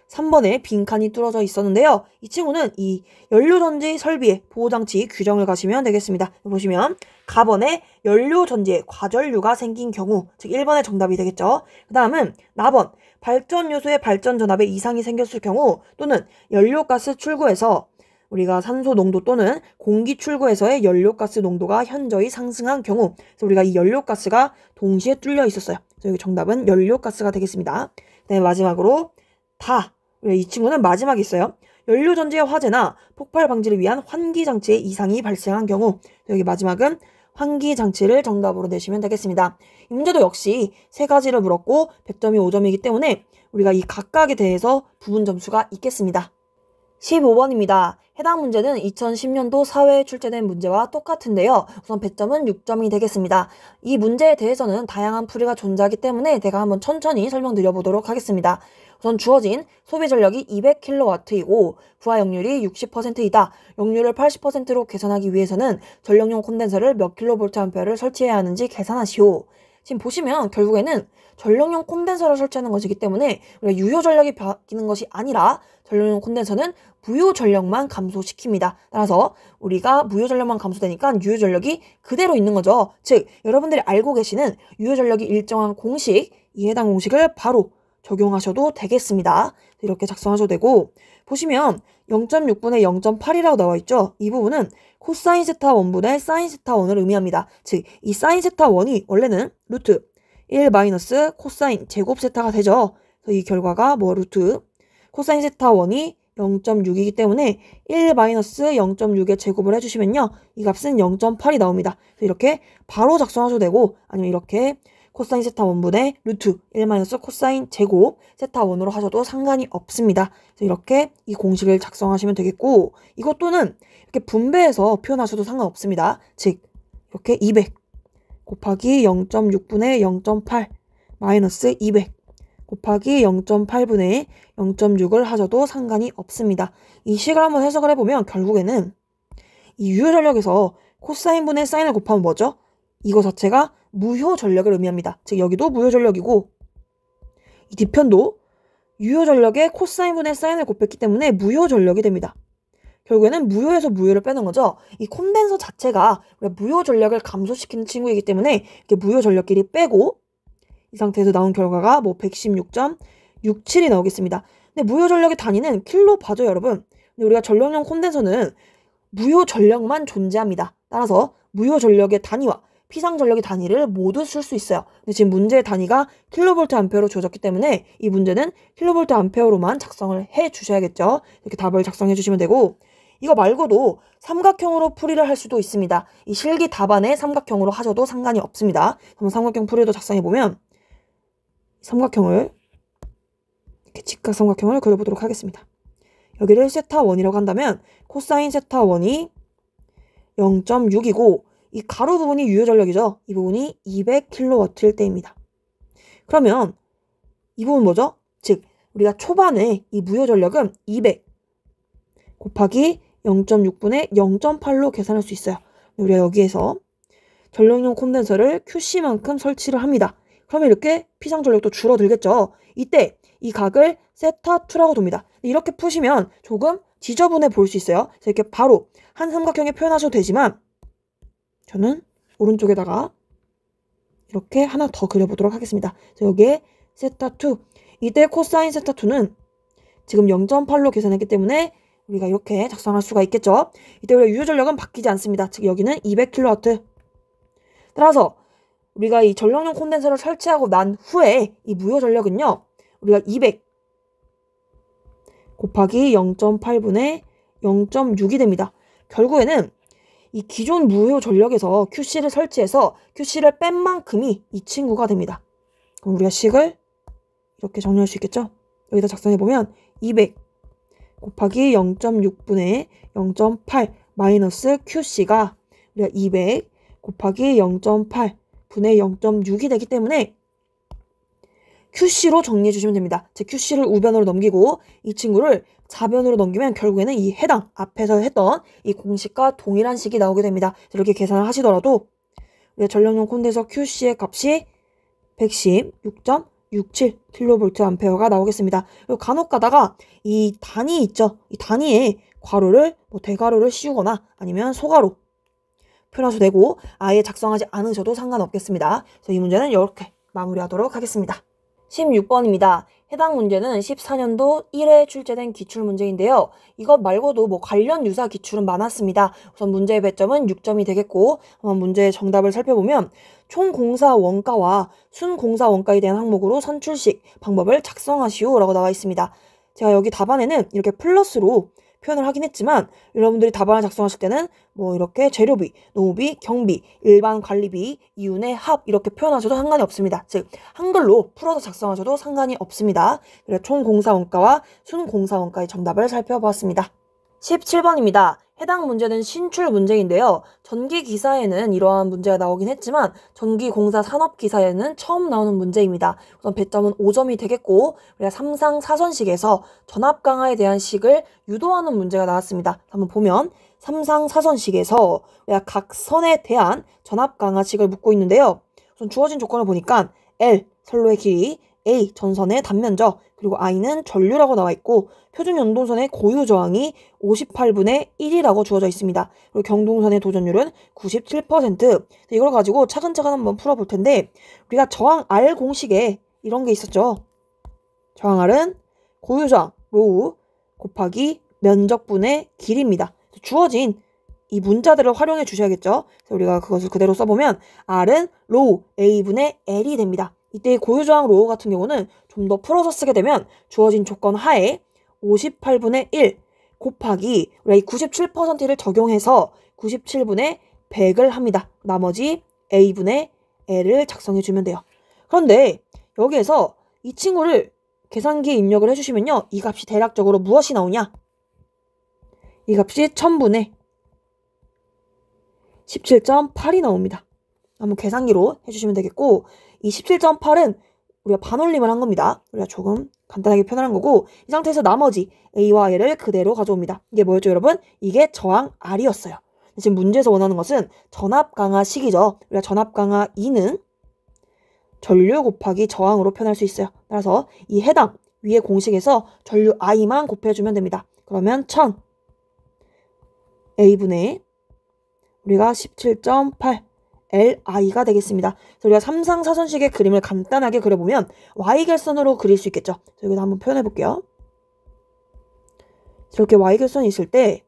3번에 빈칸이 뚫어져 있었는데요. 이 친구는 이 연료전지 설비의 보호장치 규정을 가시면 되겠습니다. 보시면 가번에 연료전지에 과전류가 생긴 경우, 즉 1번의 정답이 되겠죠. 그 다음은 나번 발전요소의 발전전압에 이상이 생겼을 경우 또는 연료가스 출구에서 우리가 산소 농도 또는 공기 출구에서의 연료가스 농도가 현저히 상승한 경우, 그래서 우리가 이 연료가스가 동시에 뚫려 있었어요. 그래서 여기 정답은 연료가스가 되겠습니다. 네, 마지막으로 이 친구는 마지막에 있어요. 연료전지의 화재나 폭발 방지를 위한 환기장치에 이상이 발생한 경우, 여기 마지막은 환기장치를 정답으로 내시면 되겠습니다. 이 문제도 역시 세 가지를 물었고 100점이 5점이기 때문에 우리가 이 각각에 대해서 부분 점수가 있겠습니다. 15번입니다. 해당 문제는 2010년도 사회에 출제된 문제와 똑같은데요. 우선 100점은 6점이 되겠습니다. 이 문제에 대해서는 다양한 풀이가 존재하기 때문에 제가 한번 천천히 설명드려 보도록 하겠습니다. 우선 주어진 소비 전력이 200kW이고 부하 역률이 60%이다. 역률을 80%로 계산하기 위해서는 전력용 콘덴서를 몇 kVA를 설치해야 하는지 계산하시오. 지금 보시면 결국에는 전력용 콘덴서를 설치하는 것이기 때문에 우리가 유효 전력이 바뀌는 것이 아니라 전력용 콘덴서는 무효 전력만 감소시킵니다. 따라서 우리가 무효 전력만 감소되니까 유효 전력이 그대로 있는 거죠. 즉 여러분들이 알고 계시는 유효 전력이 일정한 공식, 이 해당 공식을 바로 적용하셔도 되겠습니다. 이렇게 작성하셔도 되고, 보시면 0.6분의 0.8이라고 나와 있죠. 이 부분은 코사인 세타 1분의 사인 세타 1을 의미합니다. 즉 이 사인 세타 1이 원래는 루트 1 마이너스 코사인 제곱 세타가 되죠. 그래서 이 결과가 루트 코사인 세타 1이 0.6이기 때문에 1 마이너스 0.6의 제곱을 해주시면요. 이 값은 0.8이 나옵니다. 그래서 이렇게 바로 작성하셔도 되고, 아니면 이렇게 코사인 세타 1분의 루트 1 마이너스 코사인 제곱 세타 1으로 하셔도 상관이 없습니다. 그래서 이렇게 이 공식을 작성하시면 되겠고, 이것 또는 이렇게 분배해서 표현하셔도 상관없습니다. 즉 이렇게 200 곱하기 0.6분의 0.8 마이너스 200 곱하기 0.8분의 0.6을 하셔도 상관이 없습니다. 이 식을 한번 해석을 해보면 결국에는 이 유효 전력에서 코사인분의 사인을 곱하면 뭐죠? 이거 자체가 무효 전력을 의미합니다. 즉 여기도 무효 전력이고 이 뒤편도 유효 전력에 코사인분의 사인을 곱했기 때문에 무효 전력이 됩니다. 결국에는 무효에서 무효를 빼는 거죠. 이 콘덴서 자체가 무효 전력을 감소시키는 친구이기 때문에 이렇게 무효 전력끼리 빼고 이 상태에서 나온 결과가 116.67이 나오겠습니다. 근데 무효 전력의 단위는 킬로바죠, 여러분. 근데 우리가 전력용 콘덴서는 무효 전력만 존재합니다. 따라서 무효 전력의 단위와 피상 전력의 단위를 모두 쓸 수 있어요. 근데 지금 문제의 단위가 킬로볼트 암페어로 주어졌기 때문에 이 문제는 킬로볼트 암페어로만 작성을 해 주셔야겠죠. 이렇게 답을 작성해 주시면 되고, 이거 말고도 삼각형으로 풀이를 할 수도 있습니다. 이 실기 답안에 삼각형으로 하셔도 상관이 없습니다. 한번 삼각형 풀이도 작성해 보면 삼각형을 이렇게 직각 삼각형을 그려보도록 하겠습니다. 여기를 세타 1이라고 한다면 코사인 세타 1이 0.6이고 이 가로 부분이 유효 전력이죠. 이 부분이 200kW일 때입니다. 그러면 이 부분 뭐죠? 즉 우리가 초반에 이 무효 전력은 200 곱하기 0.6분의 0.8로 계산할 수 있어요. 우리가 여기에서 전력용 콘덴서를 QC만큼 설치를 합니다. 그러면 이렇게 피상 전력도 줄어들겠죠. 이때 이 각을 세타2라고 둡니다. 이렇게 푸시면 조금 지저분해 보일 수 있어요. 그래서 이렇게 바로 한 삼각형에 표현하셔도 되지만 저는 오른쪽에다가 이렇게 하나 더 그려보도록 하겠습니다. 여기에 세타2, 이때 코사인 세타2는 지금 0.8로 계산했기 때문에 우리가 이렇게 작성할 수가 있겠죠. 이때 우리가 유효 전력은 바뀌지 않습니다. 즉 여기는 200kW. 따라서 우리가 이 전력용 콘덴서를 설치하고 난 후에 이 무효 전력은요. 우리가 200 곱하기 0.8분의 0.6이 됩니다. 결국에는 이 기존 무효 전력에서 QC를 설치해서 QC를 뺀 만큼이 이 친구가 됩니다. 그럼 우리가 식을 이렇게 정리할 수 있겠죠? 여기다 작성해보면 200 곱하기 0.6분의 0.8 마이너스 QC가 우리가 200 곱하기 0.8 분의 0.6이 되기 때문에 QC로 정리해 주시면 됩니다. 즉 QC를 우변으로 넘기고 이 친구를 좌변으로 넘기면 결국에는 이 해당 앞에서 했던 이 공식과 동일한 식이 나오게 됩니다. 이렇게 계산을 하시더라도 우리가 전력용 콘덴서 QC의 값이 0.67kVA가 나오겠습니다. 그리고 간혹 가다가 이 단위 있죠? 이 단위에 괄호를 대괄호를 씌우거나 아니면 소괄호 표현하셔도 되고 아예 작성하지 않으셔도 상관없겠습니다. 그래서 이 문제는 이렇게 마무리하도록 하겠습니다. 16번입니다. 해당 문제는 14년도 1회 출제된 기출문제인데요. 이것 말고도 관련 유사 기출은 많았습니다. 우선 문제의 배점은 6점이 되겠고 한번 문제의 정답을 살펴보면 총 공사 원가와 순 공사 원가에 대한 항목으로 선출식 방법을 작성하시오 라고 나와 있습니다. 제가 여기 답안에는 이렇게 플러스로 표현을 하긴 했지만 여러분들이 답안을 작성하실 때는 이렇게 재료비, 노무비, 경비, 일반 관리비, 이윤의 합 이렇게 표현하셔도 상관이 없습니다. 즉 한글로 풀어서 작성하셔도 상관이 없습니다. 그래서 총 공사 원가와 순 공사 원가의 정답을 살펴보았습니다. 17번입니다. 해당 문제는 신출 문제인데요. 전기기사에는 이러한 문제가 나오긴 했지만 전기공사 산업기사에는 처음 나오는 문제입니다. 우선 배점은 5점이 되겠고 우리가 3상 4선식에서 전압 강화에 대한 식을 유도하는 문제가 나왔습니다. 한번 보면 3상 4선식에서 우리가 각 선에 대한 전압 강화식을 묻고 있는데요. 우선 주어진 조건을 보니까 L, 선로의 길이, A, 전선의 단면적, 그리고 I는 전류라고 나와 있고 표준 연동선의 고유 저항이 58분의 1이라고 주어져 있습니다. 그리고 경동선의 도전율은 97%. 이걸 가지고 차근차근 한번 풀어볼 텐데 우리가 저항 R 공식에 이런 게 있었죠. 저항 R은 고유 저항 로우 곱하기 면적분의 길이입니다. 주어진 이 문자들을 활용해 주셔야겠죠. 그래서 우리가 그것을 그대로 써보면 R은 로우 A분의 L이 됩니다. 이때 고유저항 로우 같은 경우는 좀 더 풀어서 쓰게 되면 주어진 조건 하에 58분의 1 곱하기 우리가 이 97%를 적용해서 97분의 100을 합니다. 나머지 A분의 L을 작성해 주면 돼요. 그런데 여기에서 이 친구를 계산기에 입력을 해주시면요. 이 값이 대략적으로 무엇이 나오냐? 이 값이 1000분의 17.8이 나옵니다. 한번 계산기로 해주시면 되겠고 이 17.8은 우리가 반올림을 한 겁니다. 우리가 조금 간단하게 표현한 거고 이 상태에서 나머지 A와 L을 그대로 가져옵니다. 이게 뭐였죠 여러분? 이게 저항 R이었어요. 지금 문제에서 원하는 것은 전압 강화식이죠. 우리가 전압 강화 2는 전류 곱하기 저항으로 표현할 수 있어요. 따라서 이 해당 위의 공식에서 전류 I만 곱해주면 됩니다. 그러면 1000 A분의 우리가 17.8 LI가 되겠습니다. 그래서 우리가 3상 4선식의 그림을 간단하게 그려보면 Y결선으로 그릴 수 있겠죠. 여기다 한번 표현해 볼게요. 이렇게 Y결선이 있을 때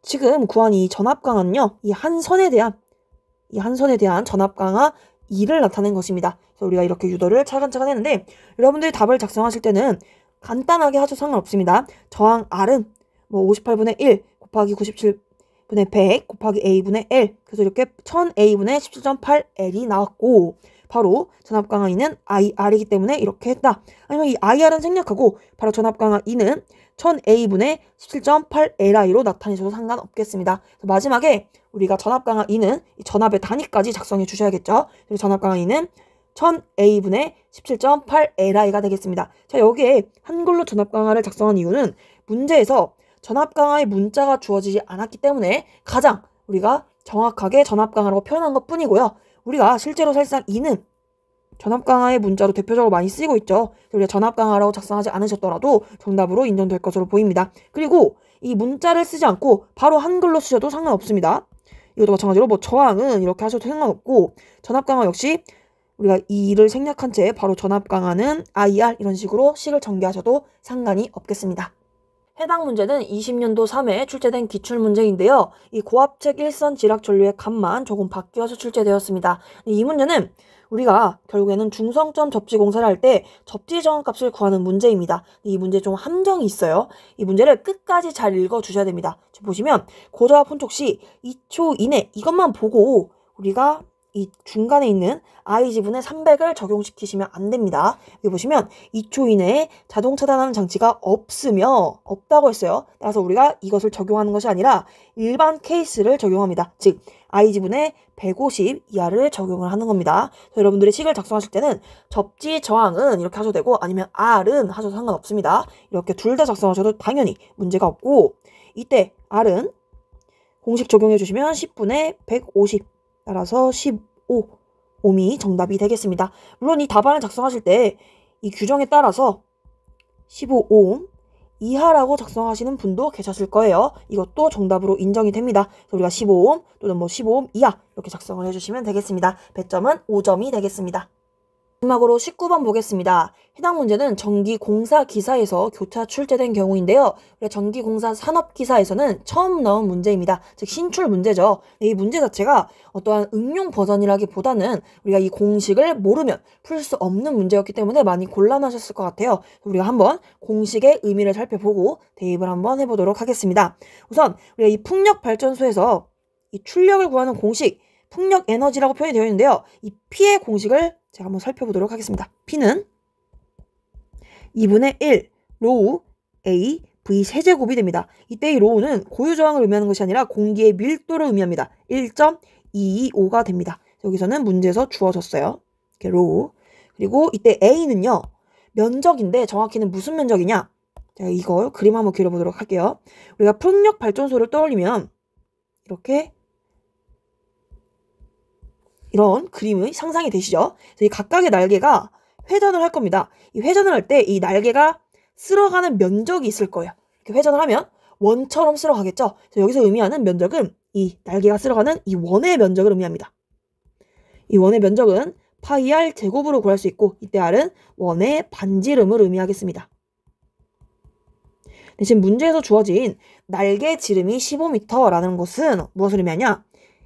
지금 구한 이 전압 강화는요. 이 한 선에 대한 전압 강화 2를 나타낸 것입니다. 그래서 우리가 이렇게 유도를 차근차근 했는데 여러분들이 답을 작성하실 때는 간단하게 하셔도 상관없습니다. 저항 R은 58분의 1 곱하기 97분의 100 곱하기 A분의 L 그래서 이렇게 1000A분의 17.8L이 나왔고 바로 전압 강화 2는 IR이기 때문에 이렇게 했다. 아니면 이 IR은 생략하고 바로 전압 강화 2는 1000A분의 17.8LI로 나타내셔도 상관없겠습니다. 마지막에 우리가 전압 강화 2는 이 전압의 단위까지 작성해 주셔야겠죠. 그래서 전압 강화 2는 1000A분의 17.8LI가 되겠습니다. 자, 여기에 한글로 전압 강화를 작성한 이유는 문제에서 전압 강화의 문자가 주어지지 않았기 때문에 가장 우리가 정확하게 전압 강화라고 표현한 것 뿐이고요. 우리가 실제로 사실상 2는 전압 강화의 문자로 대표적으로 많이 쓰이고 있죠. 우리가 전압 강화라고 작성하지 않으셨더라도 정답으로 인정될 것으로 보입니다. 그리고 이 문자를 쓰지 않고 바로 한글로 쓰셔도 상관없습니다. 이것도 마찬가지로 저항은 이렇게 하셔도 상관없고 전압 강화 역시 우리가 2를 생략한 채 바로 전압 강화는 IR 이런 식으로 식을 전개하셔도 상관이 없겠습니다. 해당 문제는 20년도 3회 출제된 기출문제인데요. 이 고압책 일선 지락 전류의 값만 조금 바뀌어서 출제되었습니다. 이 문제는 우리가 결국에는 중성점 접지 공사를 할 때 접지 저항값을 구하는 문제입니다. 이 문제 좀 함정이 있어요. 이 문제를 끝까지 잘 읽어주셔야 됩니다. 지금 보시면 고저압 혼촉 시 2초 이내 이것만 보고 우리가 이 중간에 있는 IG분의 300을 적용시키시면 안 됩니다. 여기 보시면 2초 이내에 자동 차단하는 장치가 없다고 했어요. 따라서 우리가 이것을 적용하는 것이 아니라 일반 케이스를 적용합니다. 즉 IG분의 150 이하를 적용을 하는 겁니다. 여러분들이 식을 작성하실 때는 접지 저항은 이렇게 하셔도 되고 아니면 R은 하셔도 상관없습니다. 이렇게 둘 다 작성하셔도 당연히 문제가 없고 이때 R은 공식 적용해 주시면 10분의 150 따라서 15옴이 정답이 되겠습니다. 물론 이 답안을 작성하실 때 이 규정에 따라서 15오hm 이하라고 작성하시는 분도 계셨을 거예요. 이것도 정답으로 인정이 됩니다. 그래서 우리가 15오hm 또는 뭐 15오hm 이하 이렇게 작성을 해주시면 되겠습니다. 배점은 5점이 되겠습니다. 마지막으로 19번 보겠습니다. 해당 문제는 전기공사 기사에서 교차 출제된 경우인데요. 전기공사 산업기사에서는 처음 나온 문제입니다. 즉 신출 문제죠. 이 문제 자체가 어떠한 응용 버전이라기보다는 우리가 이 공식을 모르면 풀 수 없는 문제였기 때문에 많이 곤란하셨을 것 같아요. 우리가 한번 공식의 의미를 살펴보고 대입을 한번 해보도록 하겠습니다. 우선 우리가 이 풍력발전소에서 이 출력을 구하는 공식, 풍력 에너지라고 표현이 되어 있는데요. 이 P의 공식을 제가 한번 살펴보도록 하겠습니다. P는 2분의 1 로우 A V 세제곱이 됩니다. 이때 이 로우는 고유저항을 의미하는 것이 아니라 공기의 밀도를 의미합니다. 1.225가 됩니다. 여기서는 문제에서 주어졌어요. 이렇게 로우. 그리고 이때 A는요. 면적인데 정확히는 무슨 면적이냐? 제가 이거 그림 한번 그려보도록 할게요. 우리가 풍력발전소를 떠올리면 이렇게 이런 그림이 상상이 되시죠? 이 각각의 날개가 회전을 할 겁니다. 이 회전을 할 때 이 날개가 쓸어가는 면적이 있을 거예요. 이렇게 회전을 하면 원처럼 쓸어가겠죠? 그래서 여기서 의미하는 면적은 이 날개가 쓸어가는 이 원의 면적을 의미합니다. 이 원의 면적은 파이 r 제곱으로 구할 수 있고 이때 r은 원의 반지름을 의미하겠습니다. 지금 문제에서 주어진 날개 지름이 15m라는 것은 무엇을 의미하냐?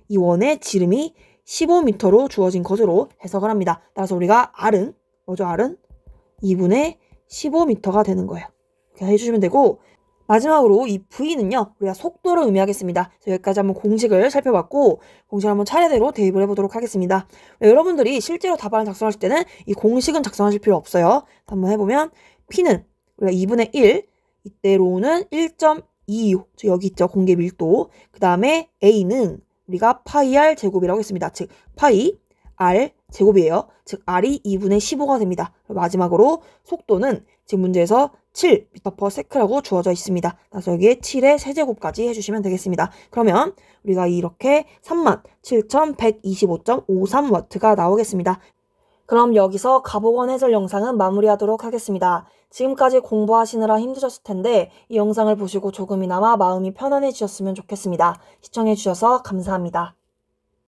이 원의 지름이 15m로 주어진 것으로 해석을 합니다. 따라서 우리가 R은 뭐죠? R은 2분의 15m가 되는 거예요. 이렇게 해주시면 되고 마지막으로 이 V는요. 우리가 속도를 의미하겠습니다. 여기까지 한번 공식을 살펴봤고 공식을 한번 차례대로 대입을 해보도록 하겠습니다. 여러분들이 실제로 답안을 작성하실 때는 이 공식은 작성하실 필요 없어요. 한번 해보면 P는 우리가 2분의 1 이때 로우는 1.225 여기 있죠. 공기 밀도. 그 다음에 A는 우리가 파이 r 제곱이라고 했습니다. 즉 파이 r 제곱이에요. 즉 r이 2분의 15가 됩니다. 마지막으로 속도는 지금 문제에서 7m/s라고 주어져 있습니다. 그래서 여기에 7의 세제곱까지 해주시면 되겠습니다. 그러면 우리가 이렇게 37,125.53W가 나오겠습니다. 그럼 여기서 가보건 해설 영상은 마무리하도록 하겠습니다. 지금까지 공부하시느라 힘드셨을 텐데 이 영상을 보시고 조금이나마 마음이 편안해지셨으면 좋겠습니다. 시청해주셔서 감사합니다.